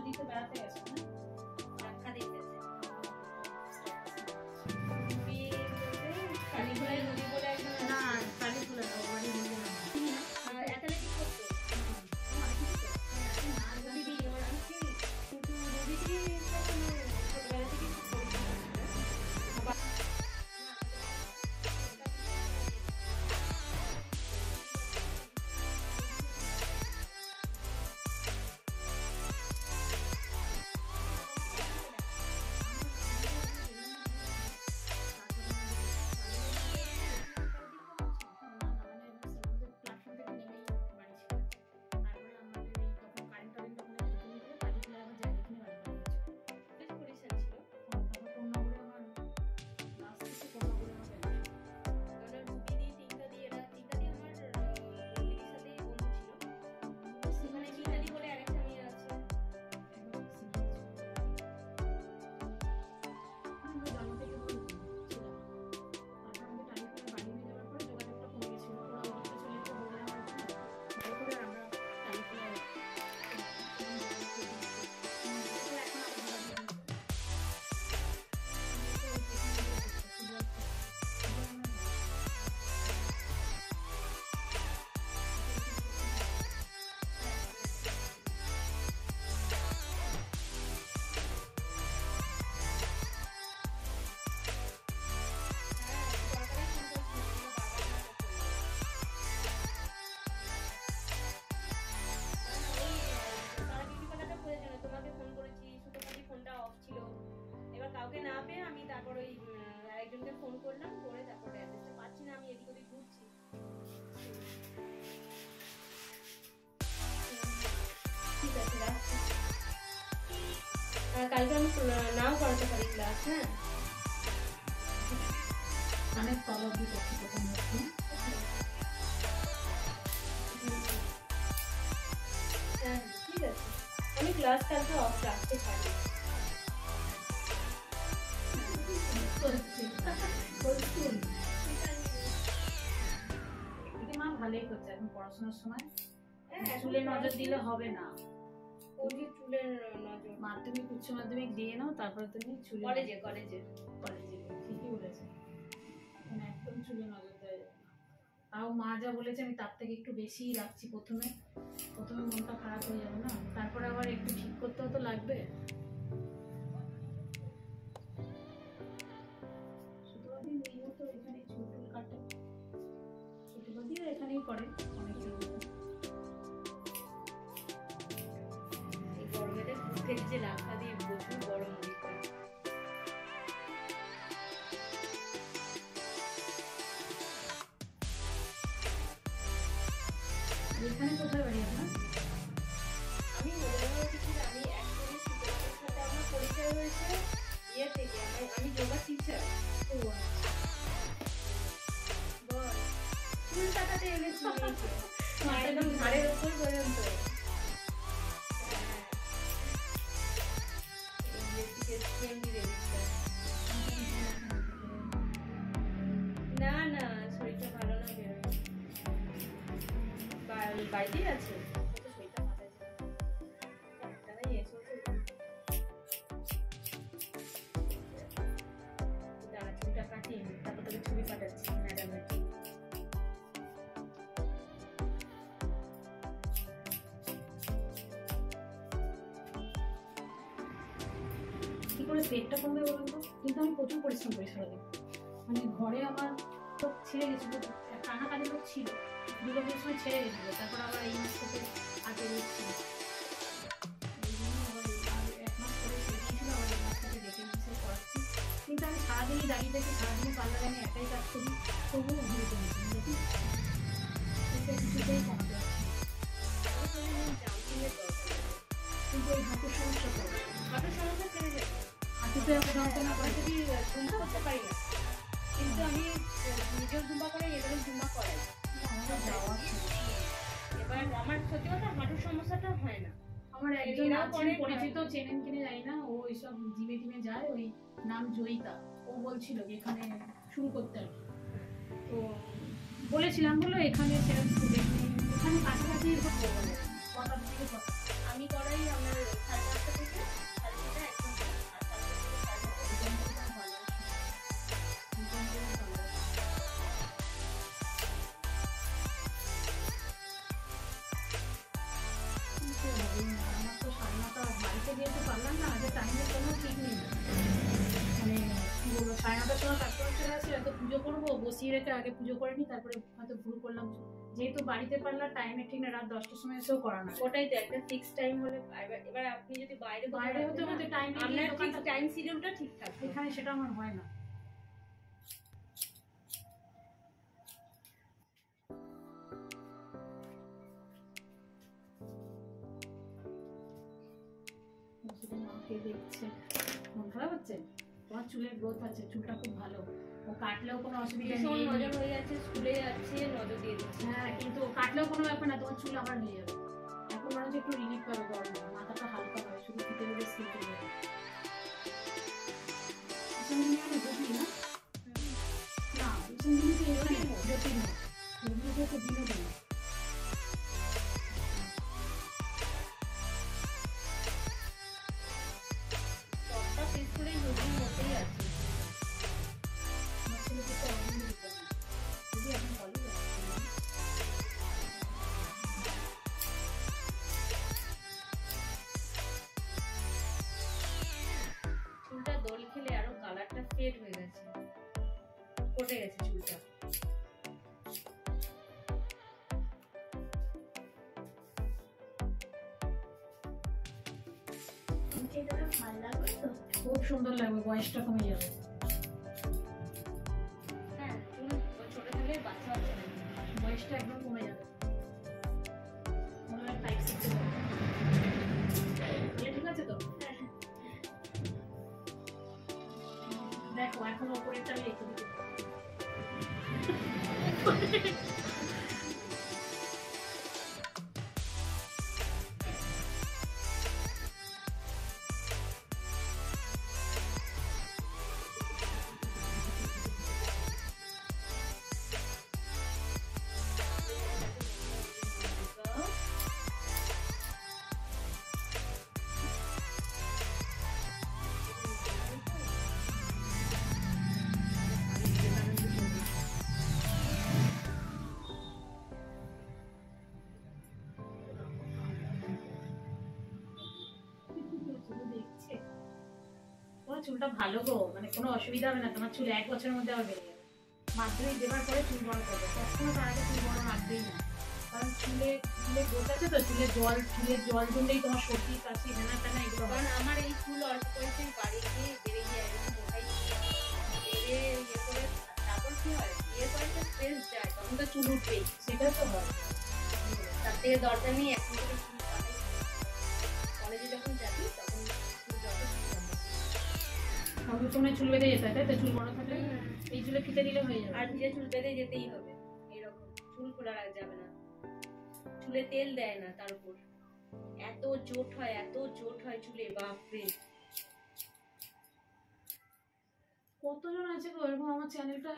দিতে বেড়াতে গেছে না পরীক্ষা দিতে কালীঘোড়ায় নদী বলে একজন না কালীঘোড়া না বাড়ি বলবো না অ্যাথলেটিক করতো দিদি ওর আমি চিনি কিন্তু দিদি ছোটবেলা থেকে কাউকে না পেয়ে আমি তারপর ওই আরেকজনকে ফোন করলাম করে তারপর অ্যাড্রেসটা পাচ্ছি না আমি এদিক ওদিক ঘুরছি ঠিক আছে রাখছি কালকে আমি নাও করাতে পারি ক্লাস হ্যাঁ অনেক কলম দিয়ে প্রথম হ্যাঁ ঠিক আছে আমি ক্লাস কালকে অফ রাখতে পারি মা ভালোই করছে এখন পড়াশোনার সময় চুলে নজর দিলে হবে না ওই যে চুলের নজর মাধ্যমিক উচ্চ মাধ্যমিক দিয়ে নাও তারপরে তুমি চুলে কলেজে ঠিকই বলেছে একদম চুলে নজর দেওয়া যাবে না তাও মা যা বলেছে আমি তার থেকে একটু বেশিই রাখছি প্রথমে মনটা খারাপ হয়ে যাবে না তারপরে আবার একটু ঠিক করতেও তো লাগবে এখানেই পড়ে অনেক এই গরমেতে যে রাখা দিয়ে প্রচুর গরম দিচ্ছে এখানে কোথায় বাড়ি আপনার আমি আমি একদমই সুতরাংয়ের সাথে আমার পরিচয় হয়েছে ইয়ে থেকে আমি যোগা টিচার চুল কাটাতে এনেছি একদম ঘাড়ের ওপর পর্যন্ত না না শরীরটা ভালো না বেরোয় বাড়িতেই আছে শরীরটা মাথায় দাঁড়া চুলটা কাটিয়ে তারপর তোকে ছবি পাঠাচ্ছি ম্যাডামের কি করে পেটটা কমবে বলুন তো কিন্তু আমি প্রচুর পরিশ্রম করি সারাদিন মানে ঘরে আমার তো ছেড়ে গেছিল টানা কাজের লোক ছিল দুর্গাপুজোর সময় ছেড়ে গেছিল তারপর আবার এই মাস থেকে হাতে দিচ্ছি এক মাস করে ছেড়ে দিয়েছিল আবার এই মাস থেকে ডেকে নিচ্ছে করাচ্ছি কিন্তু আমি সারাদিনই দাঁড়িয়ে থেকে সারাদিন পার্লারে আমি একাই কাজ করি তবুও ঘুরে কমেছি দেখি সেটা কিছুতেই কমাতে পারছি কিন্তু এই হাতের সমস্যা তো হাতের সমস্যা ছেড়ে যাবে হাঁটুতে যন্ত্রণা করে যদি জুম্বা করতে পারি না কিন্তু আমি নিজেও জুম্বা করে এবারে জুম্বা করাই এবার আমার সত্যি কথা হাঁটুর সমস্যাটা হয় না আমার একজন পরিচিত চেনেন কিনে জানি না ও এইসব জিমে টিমে যায় ওই নাম জয়িতা ও বলছিল যে এখানে শুরু করতে আর তো বলেছিলাম বলো এখানে সেরকম এখানে কাছাকাছি কটার দিকে আমি করাই আমার 8:30 9টার সময় কাস্টমার চলে আসে, হয়তো পুজো করবো, বসিয়ে রেখে আগে পুজো করে নিই, তারপরে হয়তো ভুল করলাম। যেহেতু বাড়িতে পারলাম টাইমে ঠিক না, রাত 10টার সময় এসেও করা না। ওটাই তো একটা ফিক্স টাইম হলে। এবার আপনি যদি বাইরে হতে হতে টাইম, আপনার ফিক্স টাইম শিডিউলটা ঠিক থাকবে, এখানে সেটা আমার হয় না। দেখছে মন খারাপ হচ্ছে, তোমার চুলের গ্রোথ আছে, চুলটা খুব ভালো, ও কাটলেও কোনো অসুবিধা নেই। নজর হয়ে যাচ্ছে, স্কুলে যাচ্ছে, নজর দিয়ে দিচ্ছে। হ্যাঁ, কিন্তু কাটলেও কোনো ব্যাপার না, তোমার চুল আবার হয়ে যাবে। এখন মনে হচ্ছে একটু রিলিফ পাবে গরমে, মাথাটা হালকা হয়, শুধু ফিতে ফিতে স্কিন চলে যাবে। না, বিনোদন চুলটা দোল খেলে আরো কালারটা ফেড হয়ে গেছে, পড়ে গেছে চুলটা। খুব সুন্দর লাগবে, বয়সটা কমে যাবে। হ্যাঁ, চুল ছোট থাকলে বাচ্চা বাচ্চা লাগে, বয়সটা একদম কমে যাবে। ঠিক আছে তো? দেখো এখন ওপরেরটা আমি রেখে দিই। চুলটা ভালো গো, মানে কোনো অসুবিধা হবে না, তোমার চুল 1 বছরের মধ্যে আবার বেড়ে যাবে। মাধ্যমিক দেওয়ার পরে চুল বড় করবে, কখনো তার আগে চুল বড় রাখবেই না, কারণ চুলে গোট আছে তো, চুলের জল জমলেই তোমার সর্দি কাশি হেনা তেনা এগুলো। কারণ আমার এই চুল অল্প বয়সে বাড়ি গিয়ে বেড়ে যায়, বেড়ে ইয়ে করে, তারপর কি হয়, বিয়ে করে তো স্ট্রেস যায়, তখন তো চুল উঠবেই, সেটা তো হয়। তার থেকে দরকার নেই এখন থেকে চুল কাটাই। কলেজে যখন যাবি তখন চুল যত তোমার চুল বেঁধে যেতে হয়, তাই তো? চুল বড় থাকলে এই চুলে ফিতে দিলে হয়ে যাবে। আর ভিজে চুল বেঁধে যেতেই হবে, এরকম চুল খোলা রাখা যাবে না। চুলে তেল দেয় না, তার উপর এত জোট হয় চুলে, বাপরে। কতজন আছে গো এরকম, আমার চ্যানেলটা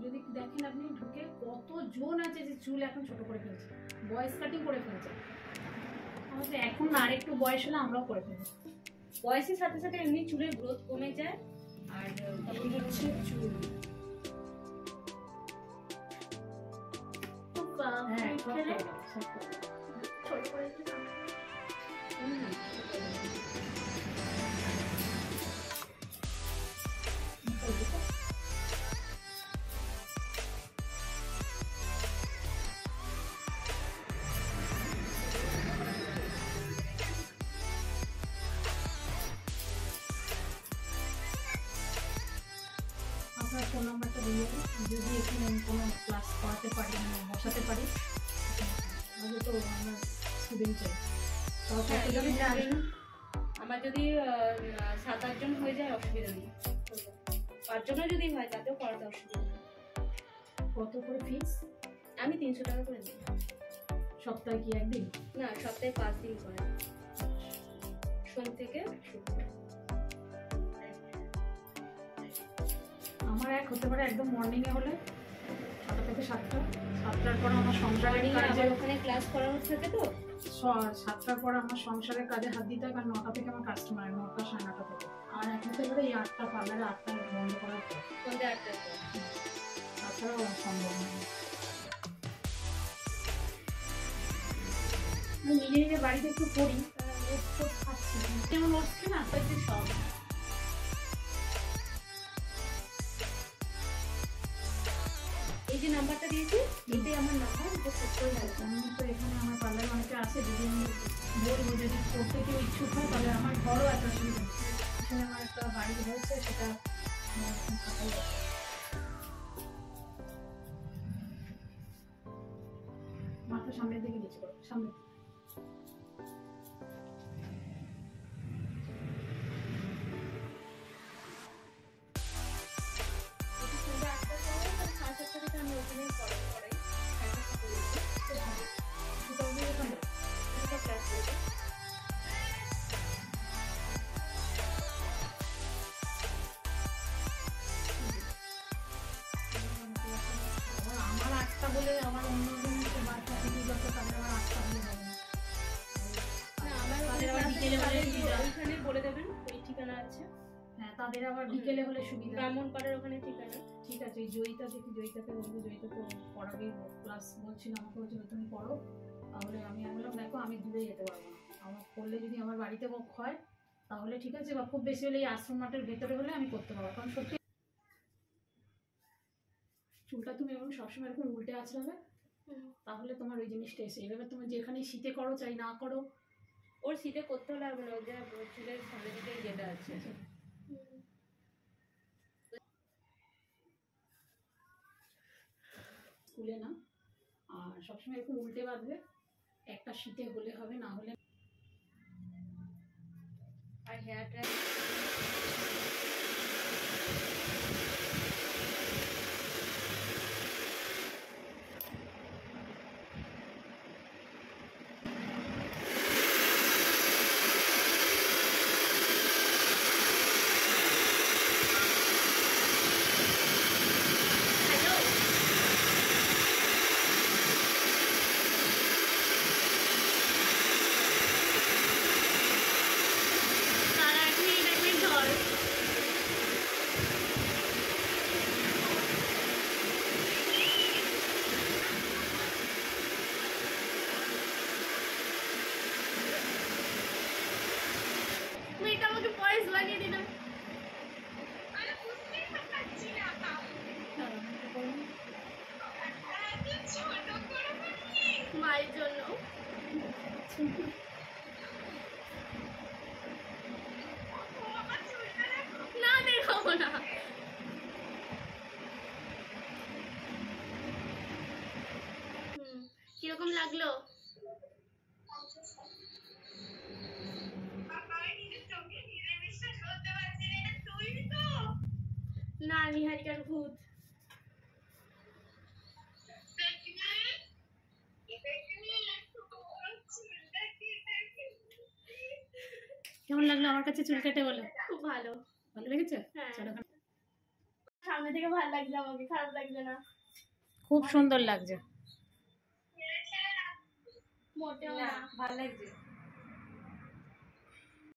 যদি দেখেন আপনি ঢুকে, কতজন আছে যে চুল এখন ছোট করে ফেলছে, বয়েস কাটিং করে ফেলছে। আমাদের এখন আর একটু বয়স হলে আমরাও করে ফেলবো। বয়সের সাথে সাথে এমনি চুলের গ্রোথ কমে যায়, আর তখন হচ্ছে চুল ছোট করে আপনার ফোন নাম্বারটা দিয়ে যদি এখানে কোনো ক্লাস করাতে পারি, বসাতে পারি, তো আমরা স্টুডেন্ট চাই। আমার যদি 7-8 জন হয়ে যায় অসুবিধা নেই, 5 জনও যদি হয় তাতেও করাতে অসুবিধা নেই। কত করে ফিস? আমি 300 টাকা করে দিই। সপ্তাহে কি একদিন? না, সপ্তাহে 5 দিন করে, সোম থেকে শুক্রবার। আমার এক হতে পারে একদম মর্নিং এ হলে 6টা থেকে 7টা, 7টার পর আমার সংসারের কাজে, ওখানে ক্লাস করানো থাকে তো 7টার পর আমার সংসারের কাজে হাত দিতে হয়, কারণ 9টা থেকে আমার কাস্টমার, 9টা 9:30 থেকে। আর এক হতে পারে এই 8টা, পার্লারে 8টা বন্ধ করার পর, সন্ধ্যে 8টার পর। তাছাড়াও সম্ভব নয়। আমি নিজে বাড়িতে একটু করি, খাচ্ছি যেমন ওঠছে না, সব ওই হ্যাঁ আমি তো এখানে আমার পার্লারে অনেকে আসে, যদি আমি বলবো যদি করতে কেউ ইচ্ছুক হয় তাহলে আমার ঘরও একটা সুবিধা। এখানে আমার একটা বাড়ি হয়েছে, সেটা ফাঁকাই আছে। মাথা সামনের দিকে নিচে করো, সামনে। আমি ওখানে পড়াই ক্লাস করবো। আমার 8টা বলে আমার অন্য বাচ্চা থেকে যত তাদের আবার 8টা বলে হবে না। না আমার তাদের আবার বিকেলে হলে সুবিধা। ওইখানে বলে দেবেন, ওই ঠিকানা আছে। হ্যাঁ, তাদের আবার বিকেলে হলে সুবিধা। ব্রাহ্মণপাড়ার ওখানে ঠিকানা। ঠিক আছে, ওই জয়িতা দেখি, জয়িতাকে বলবো, জয়িতা তো পড়াবেই, ক্লাস বলছিল আমাকে, বলছিল তুমি পড়ো। তাহলে আমি বললাম দেখো আমি দূরে যেতে পারবো না, আমার করলে যদি আমার বাড়িতে হয় তাহলে ঠিক আছে, বা খুব বেশি হলে এই আশ্রম মাঠের ভেতরে হলে আমি করতে পারবো। কারণ সত্যি চুলটা তুমি এরকম সবসময় এরকম উল্টে আছড়াবে, তাহলে তোমার ওই জিনিসটা এসে এবার তুমি যেখানে শীতে করো চাই না করো। ওর শীতে করতে হলে হবে না, ওই যে চুলের সামনে দিকে যেটা আছে। স্কুলে না, আর সবসময় এরকম উল্টে বাঁধবে, একটা শীতে হলে হবে, না হলে। আর হেয়ার ড্রাই মেয়েটা আমাকে পয়েস লাগিয়ে দিল। মায়ের জন্য না দেখাবো না। কিরকম লাগলো? না নিহারিকার ভূত। কেমন লাগলো আমার কাছে চুল কেটে বলো? খুব ভালো। ভালো লেগেছে? হ্যাঁ। চলো, সামনে থেকে ভালো লাগছে, আমাকে খারাপ লাগছে না। খুব সুন্দর লাগছে। মোটেও না, ভালো লাগছে।